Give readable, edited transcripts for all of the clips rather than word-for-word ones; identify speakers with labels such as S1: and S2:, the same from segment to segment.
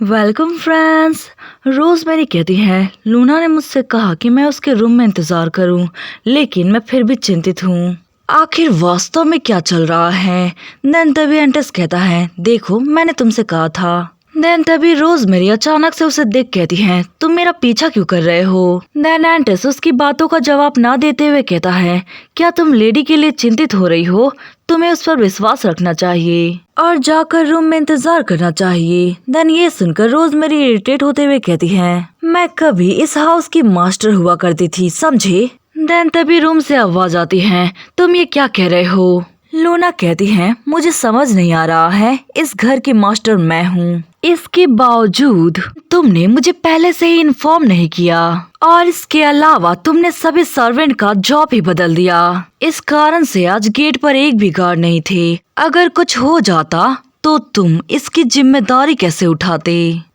S1: Welcome friends. रोज मेरी कहती है लूना ने मुझसे कहा कि मैं उसके रूम में इंतजार करूं, लेकिन मैं फिर भी चिंतित हूं। आखिर वास्तव में क्या चल रहा है। देन तभी एंटस कहता है देखो मैंने तुमसे कहा था। देन तभी रोज मेरी अचानक से उसे देख कहती है तुम मेरा पीछा क्यों कर रहे हो। देन एंटस उसकी बातों का जवाब ना देते हुए कहता है क्या तुम लेडी के लिए चिंतित हो रही हो, तुम्हें उस पर विश्वास रखना चाहिए और जाकर रूम में इंतजार करना चाहिए। देन ये सुनकर रोज मेरी इरिटेट होते हुए कहती है मैं कभी इस हाउस की मास्टर हुआ करती थी, समझे। देन तभी रूम से आवाज आती है तुम ये क्या कह रहे हो। लूना कहती है मुझे समझ नहीं आ रहा है, इस घर की मास्टर मैं हूँ, इसके बावजूद तुमने मुझे पहले से ही इन्फॉर्म नहीं किया और इसके अलावा तुमने सभी सर्वेंट का जॉब ही बदल दिया। इस कारण से आज गेट पर एक भी गार्ड नहीं थे। अगर कुछ हो जाता तो तुम इसकी जिम्मेदारी कैसे उठाते।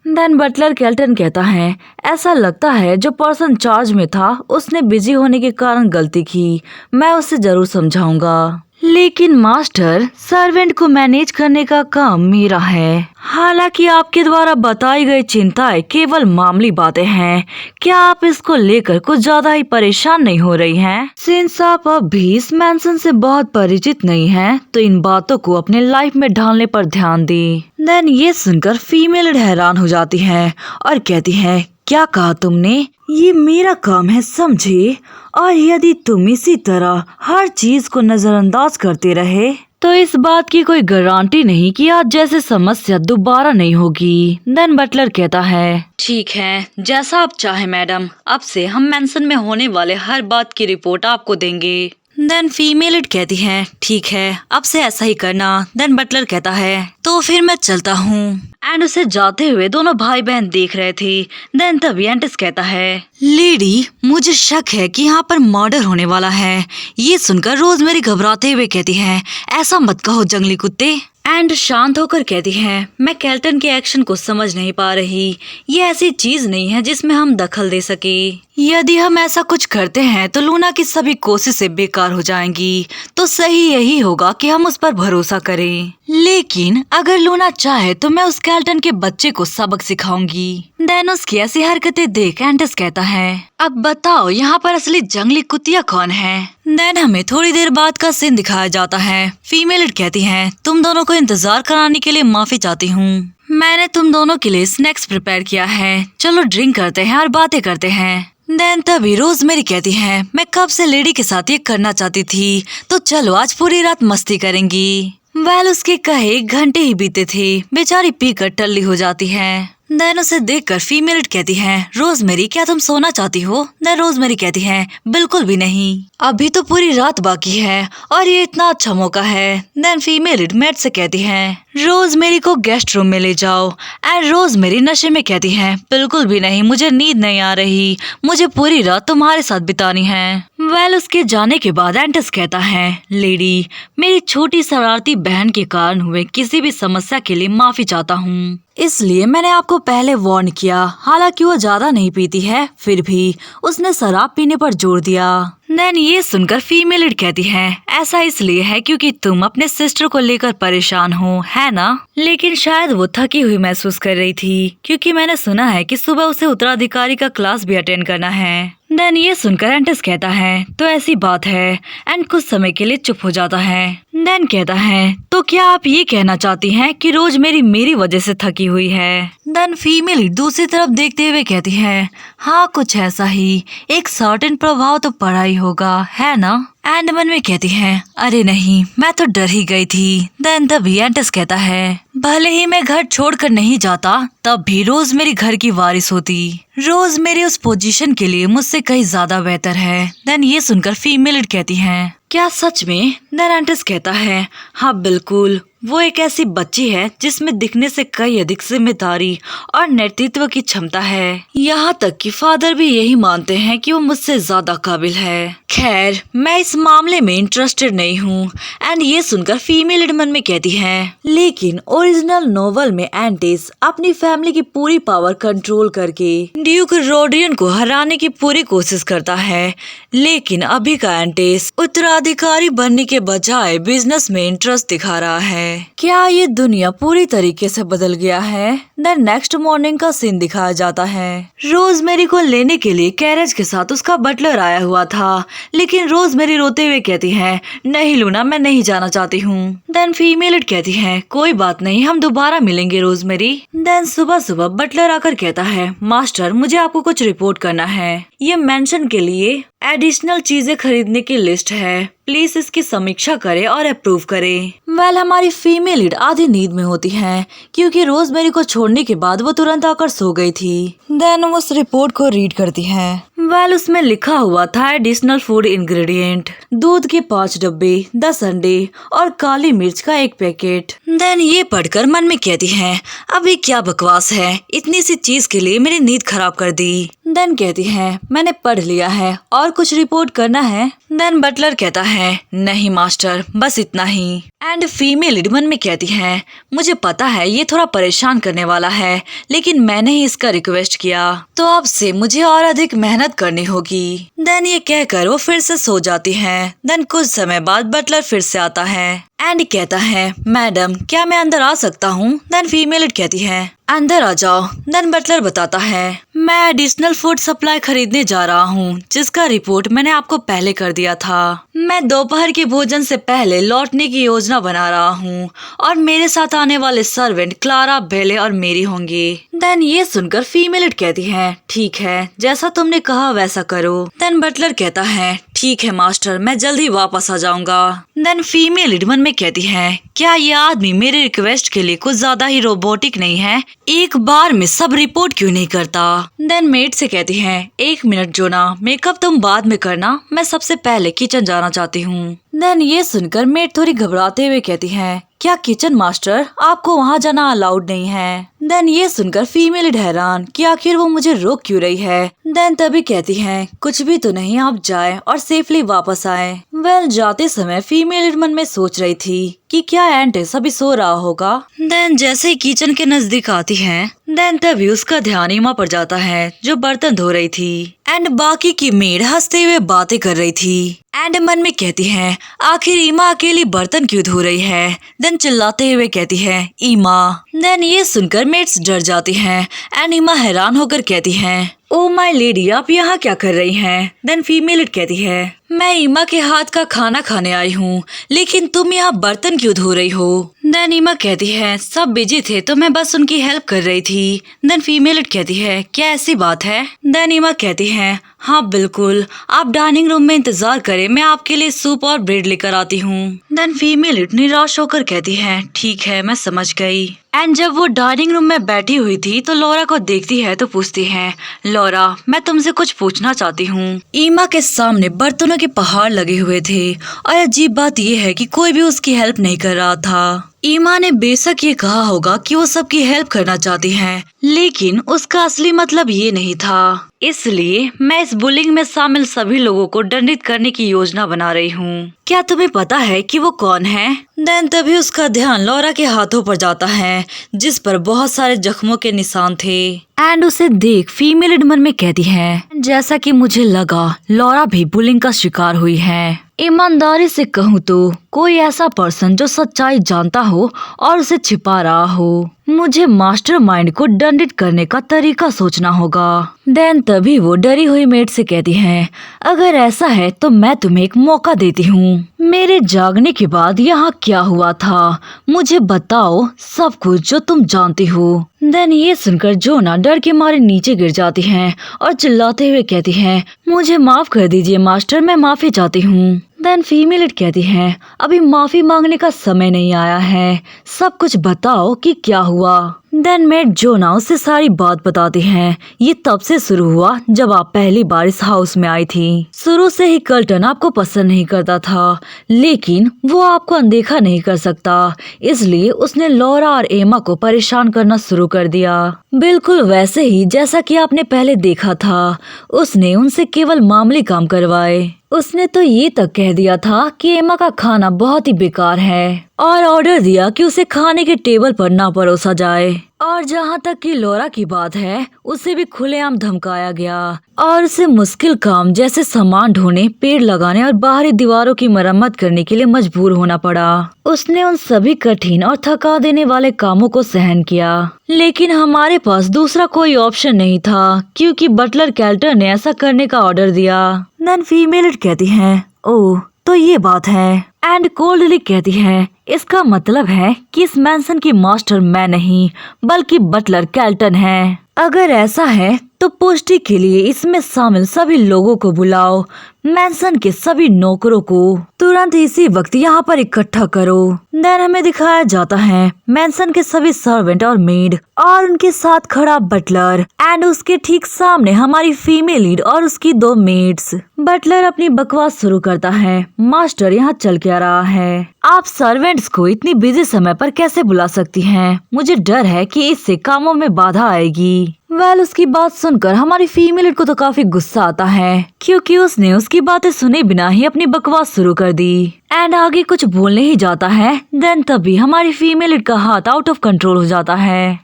S1: देन बटलर केल्टन कहता है ऐसा लगता है जो पर्सन चार्ज में था उसने बिजी होने के कारण गलती की, मैं उसे जरूर समझाऊंगा। लेकिन मास्टर सर्वेंट को मैनेज करने का काम मेरा है। हालांकि आपके द्वारा बताई गई चिंताएं केवल मामूली बातें हैं, क्या आप इसको लेकर कुछ ज्यादा ही परेशान नहीं हो रही हैं? सिंस आप अब भी इस मैंशन से बहुत परिचित नहीं हैं, तो इन बातों को अपने लाइफ में ढालने पर ध्यान दें। देन ये सुनकर फीमेल हैरान हो जाती है और कहती है क्या कहा तुमने, ये मेरा काम है समझे, और यदि तुम इसी तरह हर चीज को नजरअंदाज करते रहे तो इस बात की कोई गारंटी नहीं कि आज जैसे समस्या दोबारा नहीं होगी। देन बटलर कहता है ठीक है जैसा आप चाहे मैडम, अब से हम मेंशन में होने वाले हर बात की रिपोर्ट आपको देंगे। देन फीमेल कहती है ठीक है अब से ऐसा ही करना। देन बटलर कहता है तो फिर मैं चलता हूँ। एंड उसे जाते हुए दोनों भाई बहन देख रहे थे। देन तभी एंटस कहता है लेडी मुझे शक है कि यहाँ पर मर्डर होने वाला है। ये सुनकर रोज मेरी घबराते हुए कहती है ऐसा मत कहो जंगली कुत्ते। एंड शांत होकर कहती है मैं केल्टन के एक्शन को समझ नहीं पा रही, ये ऐसी चीज नहीं है जिसमें हम दखल दे सके। यदि हम ऐसा कुछ करते हैं तो लूना की सभी कोशिशें बेकार हो जाएंगी, तो सही यही होगा कि हम उस पर भरोसा करें। लेकिन अगर लूना चाहे तो मैं उस केल्टन के बच्चे को सबक सिखाऊंगी। देन उसकी ऐसी हरकतें देख एंटस कहता है अब बताओ यहाँ पर असली जंगली कुतिया कौन है। देन हमें थोड़ी देर बाद का सीन दिखाया जाता है। फीमेल कहती है तुम दोनों को इंतजार कराने के लिए माफी चाहती हूँ, मैंने तुम दोनों के लिए स्नैक्स प्रिपेयर किया है, चलो ड्रिंक करते हैं और बातें करते हैं। देन तभी रोज मेरी कहती है मैं कब से लेडी के साथ ये करना चाहती थी, तो चलो आज पूरी रात मस्ती करेंगी। वेल उसके कहे घंटे ही बीते थे, बेचारी पीकर टल्ली हो जाती है। देन उसे देखकर फीमेल कहती है रोजमेरी क्या तुम सोना चाहती हो। देन रोजमेरी कहती है बिल्कुल भी नहीं, अभी तो पूरी रात बाकी है और ये इतना अच्छा मौका है। देन फीमेल मेड से कहती है रोजमेरी को गेस्ट रूम में ले जाओ। एंड रोजमेरी नशे में कहती है बिल्कुल भी नहीं, मुझे नींद नहीं आ रही, मुझे पूरी रात तुम्हारे साथ बितानी है। वेल उसके जाने के बाद एंटस कहता है लेडी मेरी छोटी शरारती बहन के कारण हुए किसी भी समस्या के लिए माफी चाहता हूँ, इसलिए मैंने आपको पहले वार्न किया। हालांकि वो ज्यादा नहीं पीती है, फिर भी उसने शराब पीने पर जोर दिया। देन ये सुनकर फीमेल कहती है ऐसा इसलिए है क्योंकि तुम अपने सिस्टर को लेकर परेशान हो, है ना। लेकिन शायद वो थकी हुई महसूस कर रही थी, क्योंकि मैंने सुना है कि सुबह उसे उत्तराधिकारी का क्लास भी अटेंड करना है। देन ये सुनकर एंटस कहता है तो ऐसी बात है। एंड कुछ समय के लिए चुप हो जाता है। देन कहता है तो क्या आप ये कहना चाहती हैं कि रोज मेरी वजह से थकी हुई है। देन फीमेल दूसरी तरफ देखते हुए कहती है हाँ कुछ ऐसा ही, एक सर्टेन प्रभाव तो पड़ा ही होगा, है ना। एंड मन में कहती है अरे नहीं मैं तो डर ही गई थी। देन तभी एंटस कहता है भले ही मैं घर छोड़कर नहीं जाता तब भी रोज मेरी घर की वारिस होती, रोज मेरी उस पोजीशन के लिए मुझसे कहीं ज्यादा बेहतर है। देन ये सुनकर फीमेल कहती है क्या सच में। देन एंटस कहता है हाँ बिल्कुल, वो एक ऐसी बच्ची है जिसमें दिखने से कई अधिक जिम्मेदारी और नेतृत्व की क्षमता है। यहाँ तक कि फादर भी यही मानते हैं कि वो मुझसे ज्यादा काबिल है। खैर मैं इस मामले में इंटरेस्टेड नहीं हूँ। एंड ये सुनकर फीमेल मन में कहती है लेकिन ओरिजिनल नोवेल में एंटिस अपनी फैमिली की पूरी पावर कंट्रोल करके ड्यूक रोडियन को हराने की पूरी कोशिश करता है, लेकिन अभी का एंटिस उत्तराधिकारी बनने के बजाय बिजनेस में इंटरेस्ट दिखा रहा है। क्या ये दुनिया पूरी तरीके से बदल गया है? देन नेक्स्ट मॉर्निंग का सीन दिखाया जाता है। रोजमेरी को लेने के लिए कैरेज के साथ उसका बटलर आया हुआ था, लेकिन रोजमेरी रोते हुए कहती है, नहीं लूना, मैं नहीं जाना चाहती हूँ। देन फीमेल कहती है, कोई बात नहीं, हम दोबारा मिलेंगे रोजमेरी। देन सुबह सुबह बटलर आकर कहता है, मास्टर मुझे आपको कुछ रिपोर्ट करना है। ये मेंशन के लिए एडिशनल चीजें खरीदने की लिस्ट है, प्लीज इसकी समीक्षा करें और अप्रूव करें। वेल हमारी फीमेल लीड आधी नींद में होती है, क्योंकि रोजमेरी को छोड़ने के बाद वो तुरंत आकर सो गई थी। देन वो उस रिपोर्ट को रीड करती है। वेल उसमें लिखा हुआ था एडिशनल फूड इंग्रेडिएंट, दूध के 5 डब्बे, 10 अंडे और काली मिर्च का 1 पैकेट। देन ये पढ़कर मन में कहती है, अब ये क्या बकवास है, इतनी सी चीज के लिए मेरी नींद खराब कर दी। देन कहती है, मैंने पढ़ लिया है, और कुछ रिपोर्ट करना है। देन बटलर कहता है, नहीं मास्टर, बस इतना ही। एंड फीमेल मन में कहती है, मुझे पता है ये थोड़ा परेशान करने वाला है, लेकिन मैंने ही इसका रिक्वेस्ट किया, तो अब से मुझे और अधिक मेहनत करनी होगी। देन ये कहकर वो फिर से सो जाती है। देन कुछ समय बाद बटलर फिर से आता है एंड कहता है, मैडम क्या मैं अंदर आ सकता हूँ? देन फीमेल कहती है, अंदर आ जाओ। देन बटलर बताता है, मैं एडिशनल फूड सप्लाई खरीदने जा रहा हूँ, जिसका रिपोर्ट मैंने आपको पहले कर दिया था। मैं दोपहर के भोजन से पहले लौटने की योजना बना रहा हूँ, और मेरे साथ आने वाले सर्वेंट क्लारा, बेले और मेरी होंगे। देन ये सुनकर फीमेल कहती है, ठीक है, जैसा तुमने कहा वैसा करो। देन बटलर कहता है, ठीक है मास्टर, मैं जल्दी वापस आ जाऊंगा। देन फीमेल मन में कहती है, क्या ये आदमी मेरे रिक्वेस्ट के लिए कुछ ज्यादा ही रोबोटिक नहीं है? एक बार में सब रिपोर्ट क्यों नहीं करता? देन मेड से कहती है, 1 मिनट जोना, मेकअप तुम बाद में करना, मैं सबसे पहले किचन जाना चाहती हूँ। देन ये सुनकर मेड थोड़ी घबराते हुए कहती है, क्या किचन मास्टर, आपको वहाँ जाना अलाउड नहीं है? देन ये सुनकर फीमेल हैरान कि आखिर वो मुझे रोक क्यों रही है। देन तभी कहती है, कुछ भी तो नहीं, आप जाएं और सेफली वापस आएं। वेल जाते समय फीमेल मन में सोच रही थी कि क्या एंटिस अभी सो रहा होगा। देन जैसे ही किचन के नजदीक आती है, देन तभी उसका ध्यान ईमा पर जाता है, जो बर्तन धो रही थी। एंड बाकी की मेड हंसते हुए बातें कर रही थी। एंड मन में कहती है, आखिर ईमा अकेली बर्तन क्यों धो रही है? देन चिल्लाते हुए कहती है, ईमा। देन ये सुनकर मेड्स डर जाती हैं एंड ईमा हैरान होकर कहती है, ओ माय लेडी, आप यहाँ क्या कर रही हैं? देन फीमेल कहती है, मैं ईमा के हाथ का खाना खाने आई हूँ, लेकिन तुम यहाँ बर्तन क्यों धो रही हो? देन ईमा कहती है, सब बिजी थे तो मैं बस उनकी हेल्प कर रही थी। देन फीमेल कहती है, क्या ऐसी बात है? देन ईमा कहती है, हाँ बिल्कुल, आप डाइनिंग रूम में इंतजार करें, मैं आपके लिए सूप और ब्रेड लेकर आती हूँ। देन फीमेल निराश होकर कहती है, ठीक है, मैं समझ गई। एंड जब वो डाइनिंग रूम में बैठी हुई थी तो लॉरा को देखती है तो पूछती है, लॉरा, मैं तुमसे कुछ पूछना चाहती हूँ। ईमा के सामने बर्तनों के पहाड़ लगे हुए थे, और अजीब बात यह है कि कोई भी उसकी हेल्प नहीं कर रहा था। ईमा ने बेशक ये कहा होगा कि वो सबकी हेल्प करना चाहती है, लेकिन उसका असली मतलब ये नहीं था। इसलिए मैं इस बुलिंग में शामिल सभी लोगों को दंडित करने की योजना बना रही हूँ। क्या तुम्हें पता है कि वो कौन है? देन तभी उसका ध्यान लॉरा के हाथों पर जाता है, जिस पर बहुत सारे जख्मों के निशान थे। एंड उसे देख फीमेल मन में कहती है, जैसा कि मुझे लगा लॉरा भी बुलिंग का शिकार हुई है। ईमानदारी से कहूँ तो कोई ऐसा पर्सन जो सच्चाई जानता हो और उसे छिपा रहा हो। मुझे मास्टरमाइंड को दंडित करने का तरीका सोचना होगा। देन तभी वो डरी हुई मेड से कहती है, अगर ऐसा है तो मैं तुम्हें एक मौका देती हूँ। मेरे जागने के बाद यहाँ क्या हुआ था, मुझे बताओ सब कुछ जो तुम जानती हो। देन ये सुनकर जोना डर के मारे नीचे गिर जाती है और चिल्लाते हुए कहती है, मुझे माफ कर दीजिए मास्टर, मैं माफी चाहती हूँ। देन फीमेल कहती है, अभी माफी मांगने का समय नहीं आया है, सब कुछ बताओ कि क्या हुआ। देन मेड जोना उसे सारी बात बताती है। ये तब से शुरू हुआ जब आप पहली बार इस हाउस में आई थी। शुरू से ही कर्टन आपको पसंद नहीं करता था, लेकिन वो आपको अनदेखा नहीं कर सकता, इसलिए उसने लॉरा और एमा को परेशान करना शुरू कर दिया। बिल्कुल वैसे ही जैसा कि आपने पहले देखा था, उसने उनसे केवल मामूली काम करवाए। उसने तो ये तक कह दिया था कि एमा का खाना बहुत ही बेकार है और ऑर्डर दिया कि उसे खाने के टेबल पर ना परोसा जाए। और जहाँ तक कि लॉरा की बात है, उसे भी खुलेआम धमकाया गया और उसे मुश्किल काम जैसे सामान ढोने, पेड़ लगाने और बाहरी दीवारों की मरम्मत करने के लिए मजबूर होना पड़ा। उसने उन सभी कठिन और थका देने वाले कामों को सहन किया, लेकिन हमारे पास दूसरा कोई ऑप्शन नहीं था क्योंकि बटलर कैल्टर ने ऐसा करने का ऑर्डर दिया। देन फीमेल कहती है, ओह तो ये बात है। एंड कोल्डली कहती है, इसका मतलब है कि इस मैंसन की मास्टर मैं नहीं बल्कि बटलर कैल्टन है। अगर ऐसा है तो पुष्टि के लिए इसमें शामिल सभी लोगों को बुलाओ, मैंसन के सभी नौकरों को तुरंत इसी वक्त यहाँ पर इकट्ठा करो। देन हमें दिखाया जाता है मैंसन के सभी सर्वेंट और मेड और उनके साथ खड़ा बटलर एंड उसके ठीक सामने हमारी फीमेल लीड और उसकी 2 मेड्स। बटलर अपनी बकवास शुरू करता है, मास्टर यहाँ चल क्या रहा है? आप सर्वेंट्स को इतनी बिजी समय पर कैसे बुला सकती हैं? मुझे डर है कि इससे कामों में बाधा आएगी। उसकी बात सुनकर हमारी फीमेल को तो काफी गुस्सा आता है क्योंकि उसने उसकी बातें सुने बिना ही अपनी बकवास शुरू कर दी एंड आगे कुछ बोलने ही जाता है। देन तभी हमारी फीमेल का हाथ आउट ऑफ कंट्रोल हो जाता है।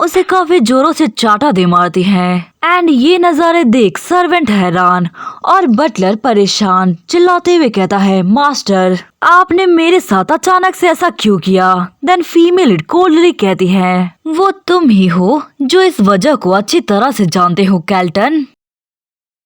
S1: उसे काफी जोरों से चाटा दे मारती है एंड ये नजारे देख सर्वेंट हैरान और बटलर परेशान चिल्लाते हुए कहता है, मास्टर आपने मेरे साथ अचानक से ऐसा क्यों किया? देन फीमेल कोल्डली कहती है, वो तुम ही हो जो इस वजह को अच्छी तरह से जानते हो कैल्टन।